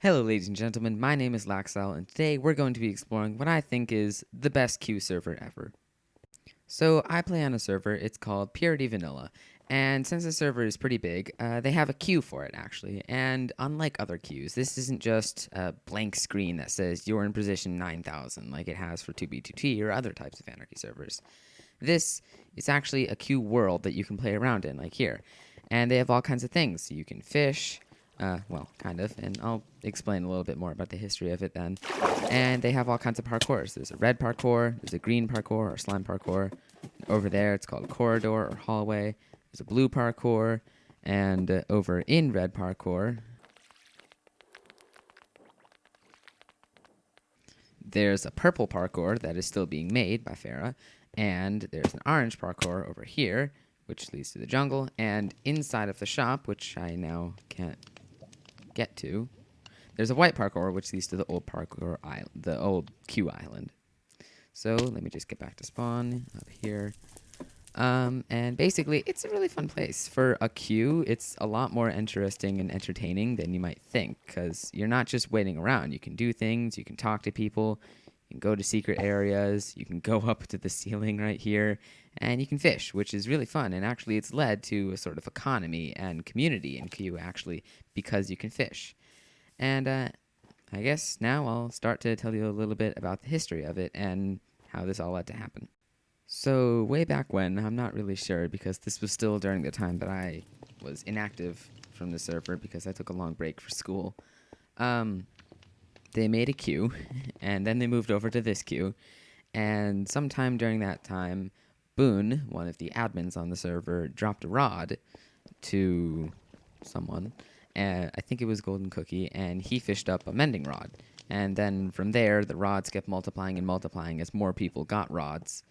Hello, ladies and gentlemen. My name is Laxel, and today we're going to be exploring what I think is the best queue server ever. So, I play on a server, it's called Purity Vanilla, and since the server is pretty big, they have a queue for it actually. And unlike other queues, this isn't just a blank screen that says you're in position 9000 like it has for 2B2T or other types of Anarchy servers. This is actually a queue world that you can play around in, like here. And they have all kinds of things. You can fish, well, kind of, and I'll explain a little bit more about the history of it then. And they have all kinds of parkours. There's a red parkour, there's a green parkour or slime parkour. Over there, it's called a corridor or hallway. There's a blue parkour, and over in red parkour, there's a purple parkour that is still being made by Farah, and there's an orange parkour over here, which leads to the jungle, and inside of the shop, which I now can't get to, there's a white parkour, which leads to the old parkour island, the old queue island. So let me just get back to spawn up here. And basically, it's a really fun place. For a queue, it's a lot more interesting and entertaining than you might think, because you're not just waiting around. You can do things, you can talk to people, you can go to secret areas, you can go up to the ceiling right here, and you can fish, which is really fun. And actually, it's led to a sort of economy and community in queue, actually, because you can fish. And I guess now I'll start to tell you a little bit about the history of it and how this all led to happen. So, way back when, I'm not really sure because this was still during the time that I was inactive from the server because I took a long break for school. They made a queue, and then they moved over to this queue. And sometime during that time, Boone, one of the admins on the server, dropped a rod to someone. And I think it was Golden Cookie, and he fished up a mending rod. And then from there, the rods kept multiplying and multiplying as more people got rods.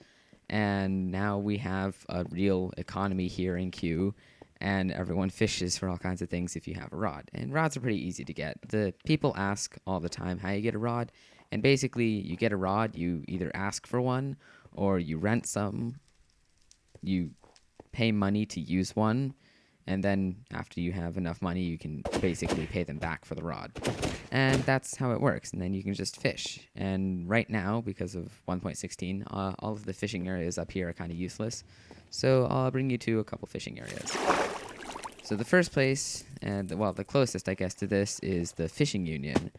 And now we have a real economy here in Q, and everyone fishes for all kinds of things if you have a rod. And rods are pretty easy to get. The people ask all the time how you get a rod, and basically you get a rod, you either ask for one, or you rent some, you pay money to use one, and then after you have enough money, you can basically pay them back for the rod. And that's how it works, and then you can just fish. And right now, because of 1.16, all of the fishing areas up here are kind of useless, so I'll bring you to a couple fishing areas. So the first place, and well, the closest, I guess, to this is the Fishing Union,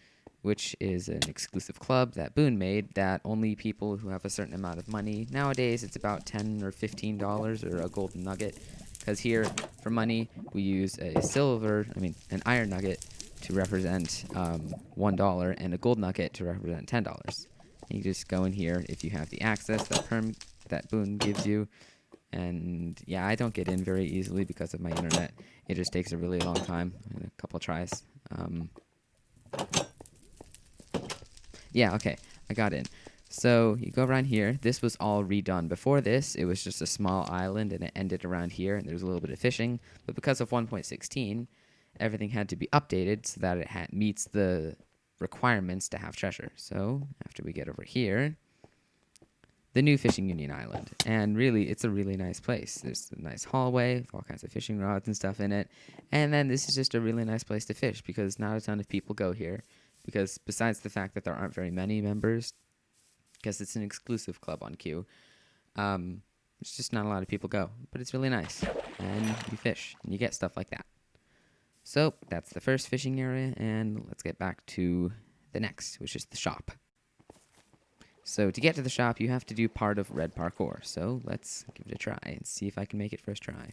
which is an exclusive club that Boone made that only people who have a certain amount of money, nowadays it's about $10 or $15 or a golden nugget, because here, for money, we use an iron nugget to represent $1 and a gold nugget to represent $10. And you just go in here if you have the access that Boone gives you. And yeah, I don't get in very easily because of my internet. It just takes a really long time, a couple tries. Yeah, okay, I got in. So you go around here. This was all redone. Before this, it was just a small island, and it ended around here, and there was a little bit of fishing. But because of 1.16, everything had to be updated so that it meets the requirements to have treasure. So after we get over here, the new Fishing Union Island. And really, it's a really nice place. There's a nice hallway with all kinds of fishing rods and stuff in it. And then this is just a really nice place to fish because not a ton of people go here. Because besides the fact that there aren't very many members, because it's an exclusive club on Q, it's just not a lot of people go. But it's really nice. And you fish, and you get stuff like that. So that's the first fishing area, and let's get back to the next, which is the shop. So to get to the shop, you have to do part of red parkour. So let's give it a try and see if I can make it first try.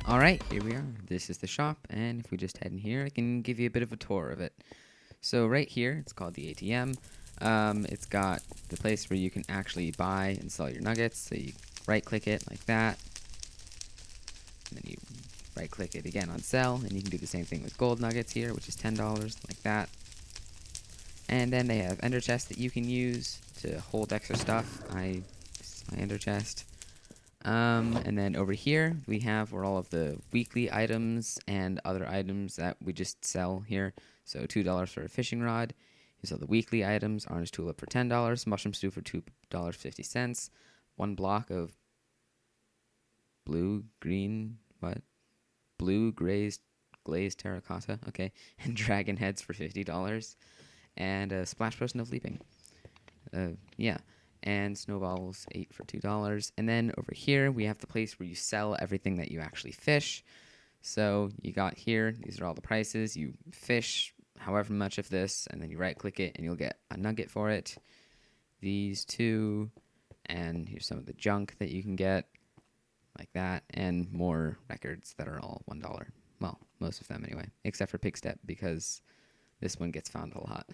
Alright, here we are. This is the shop, and if we just head in here, I can give you a bit of a tour of it. So right here, it's called the ATM. It's got the place where you can actually buy and sell your nuggets. So you right-click it like that, and then you right-click it again on sell, and you can do the same thing with gold nuggets here, which is $10, like that. And then they have ender chests that you can use to hold extra stuff. This is my ender chest. And then over here we have where all of the weekly items and other items that we just sell here. So $2 for a fishing rod. Here's all the weekly items: orange tulip for $10, mushroom stew for $2.50, one block of blue glazed terracotta, okay, and dragon heads for $50, and a splash potion of leaping. Yeah, and snowballs 8 for $2. And then over here we have the place where you sell everything that you actually fish. So you got here, these are all the prices. You fish however much of this, and then you right click it and you'll get a nugget for it. These two, and here's some of the junk that you can get, like that, and more records that are all $1. Well, most of them anyway, except for Pigstep, because this one gets found a lot.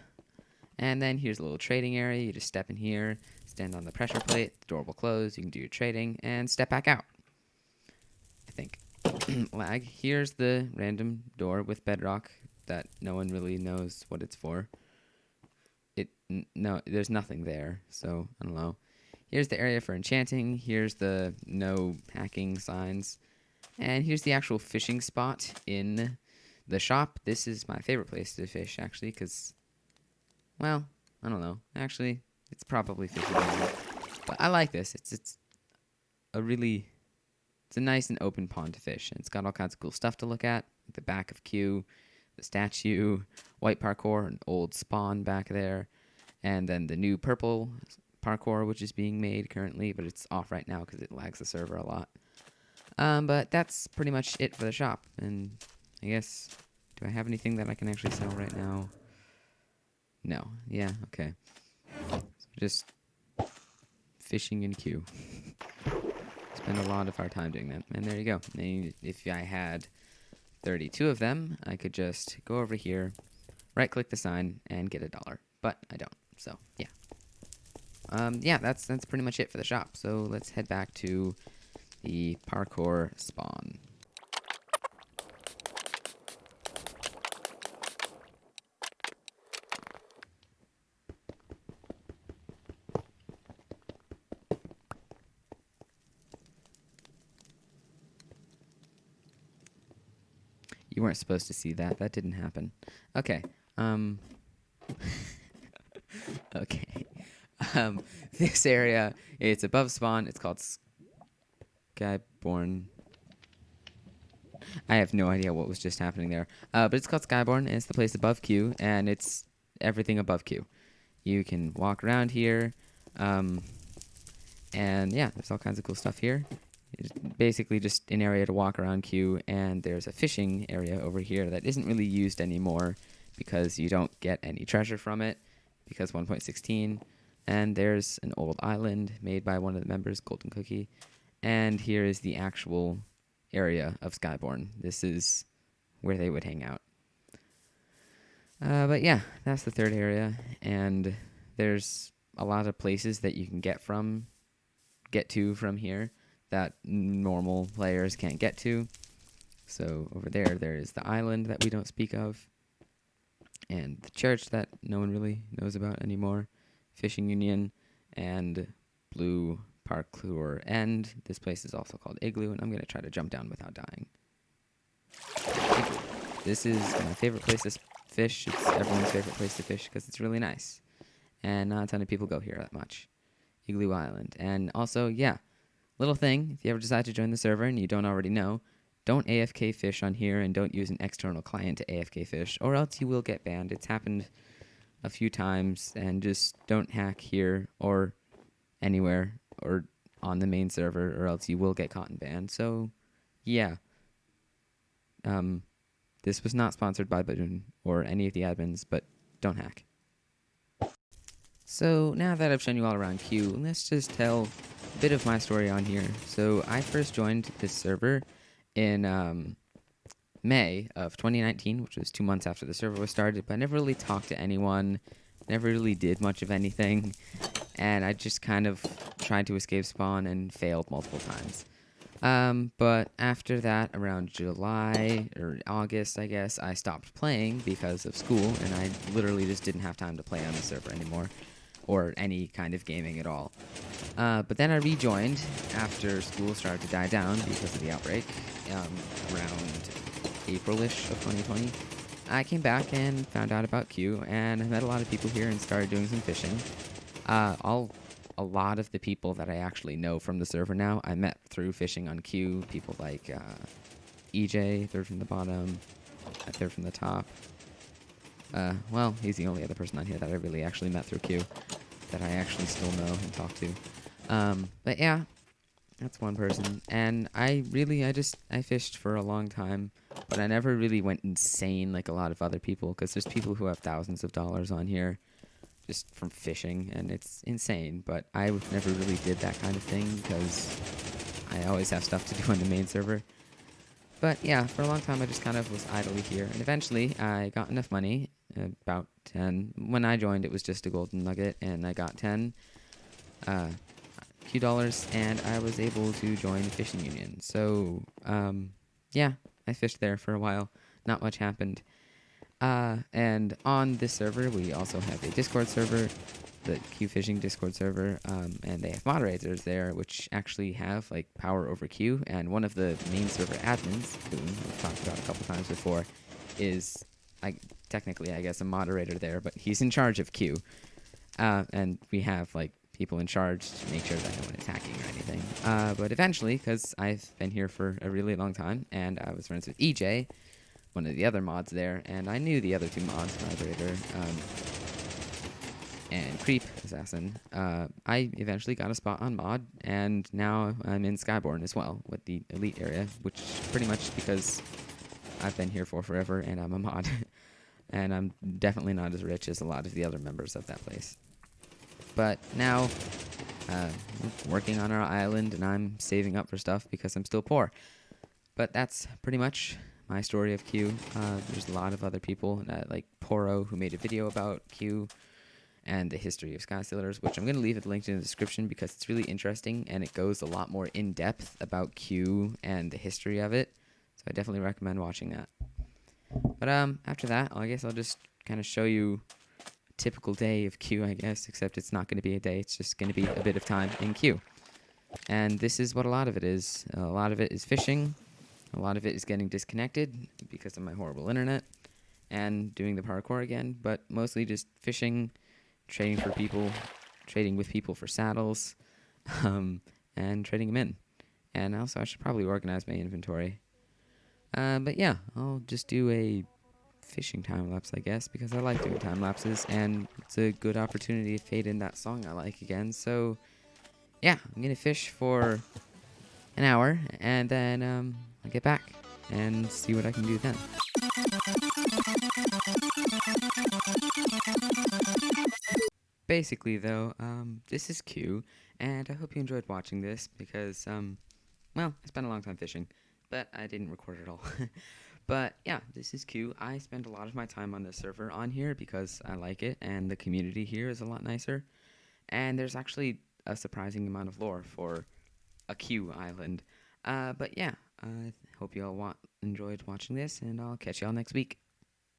And then here's a little trading area. You just step in here, stand on the pressure plate, the door will close, you can do your trading, and step back out. I think. Lag. Here's the random door with bedrock that no one really knows what it's for. No, there's nothing there, so I don't know. Here's the area for enchanting. Here's the no hacking signs. And here's the actual fishing spot in the shop. This is my favorite place to fish, actually, because, well, I don't know. Actually, it's probably fishing. But I like this. It's a nice and open pond to fish. And it's got all kinds of cool stuff to look at. The back of Q, the statue, white parkour, an old spawn back there. And then the new purple parkour, which is being made currently, but it's off right now because it lags the server a lot. But that's pretty much it for the shop. And I guess, do I have anything that I can actually sell right now? No. Yeah, okay. So just fishing in Q. Spend a lot of our time doing that. And there you go. And if I had 32 of them, I could just go over here, right click the sign, and get $1. But I don't. So, yeah. Yeah, that's pretty much it for the shop. So let's head back to the parkour spawn. You weren't supposed to see that. That didn't happen. Okay. Okay. This area, it's above spawn. It's called Skyborn. I have no idea what was just happening there. But it's called Skyborn, and it's the place above Q, and it's everything above Q. You can walk around here, and yeah, there's all kinds of cool stuff here. It's basically just an area to walk around Q, and there's a fishing area over here that isn't really used anymore because you don't get any treasure from it, because 1.16. And there's an old island made by one of the members, Golden Cookie. And here is the actual area of Skyborn. This is where they would hang out. But yeah, that's the third area. And there's a lot of places that you can get to from here that normal players can't get to. So over there is the island that we don't speak of, and the church that no one really knows about anymore, fishing union, and blue parkour end. This place is also called Igloo, and I'm going to try to jump down without dying. Igloo. This is my favorite place to fish. It's everyone's favorite place to fish because it's really nice, and not a ton of people go here that much. Igloo Island. And also, yeah, little thing, if you ever decide to join the server and you don't already know, don't AFK fish on here, and don't use an external client to AFK fish, or else you will get banned. It's happened a few times, and just don't hack here or anywhere or on the main server, or else you will get caught and banned. So, yeah. This was not sponsored by Badoon or any of the admins, but don't hack. So now that I've shown you all around Q, let's just tell a bit of my story on here. So I first joined this server in May of 2019, which was 2 months after the server was started, but I never really talked to anyone, never really did much of anything, and I just kind of tried to escape spawn and failed multiple times. But after that, around July or August, I guess, I stopped playing because of school, and I literally just didn't have time to play on the server anymore. or any kind of gaming at all. But then I rejoined after school started to die down because of the outbreak around April-ish of 2020. I came back and found out about Q, and I met a lot of people here and started doing some fishing. A lot of the people that I actually know from the server now, I met through fishing on Q. People like EJ, third from the bottom, third from the top. Well, he's the only other person on here that I really actually met through Q that I actually still know and talk to. But yeah, that's one person. And I fished for a long time, but I never really went insane like a lot of other people, because there's people who have thousands of dollars on here just from fishing, and it's insane. But I never really did that kind of thing because I always have stuff to do on the main server. But yeah, for a long time I just kind of was idly here, and eventually I got enough money, about 10. When I joined, it was just a golden nugget, and I got 10 Q dollars, and I was able to join the fishing union. So yeah, I fished there for a while. Not much happened. And on this server, we also have a Discord server, the Q Fishing Discord server, and they have moderators there, which actually have like power over Q. And one of the main server admins, who we've talked about a couple times before, is technically, I guess, a moderator there, but he's in charge of Q. And we have like people in charge to make sure that no one is hacking or anything. But eventually, because I've been here for a really long time, and I was friends with EJ, one of the other mods there, and I knew the other two mods, Vibrator and Creep Assassin. I eventually got a spot on mod, and now I'm in Skyborn as well with the Elite area, which pretty much because I've been here for forever and I'm a mod. And I'm definitely not as rich as a lot of the other members of that place. But now, we're working on our island, and I'm saving up for stuff because I'm still poor. But that's pretty much my story of Q. There's a lot of other people, like Poro, who made a video about Q and the history of Skystealers, which I'm going to leave it linked in the description because it's really interesting, and it goes a lot more in-depth about Q and the history of it. So I definitely recommend watching that. But after that, I guess I'll just kind of show you a typical day of Q, I guess, except it's not going to be a day. It's just going to be a bit of time in Q. And this is what a lot of it is. A lot of it is fishing. A lot of it is getting disconnected because of my horrible internet and doing the parkour again, but mostly just fishing, trading with people for saddles, and trading them in. And also, I should probably organize my inventory. But yeah, I'll just do a fishing time lapse, I guess, because I like doing time lapses, and it's a good opportunity to fade in that song I like again. So yeah, I'm gonna fish for an hour, and then I'll get back and see what I can do then. Basically, though, this is Q, and I hope you enjoyed watching this because, well, I spent a long time fishing, but I didn't record it all. But yeah, this is Q. I spend a lot of my time on this server on here because I like it, and the community here is a lot nicer. And there's actually a surprising amount of lore for a Q island. But yeah, I hope you all enjoyed watching this, and I'll catch y'all next week.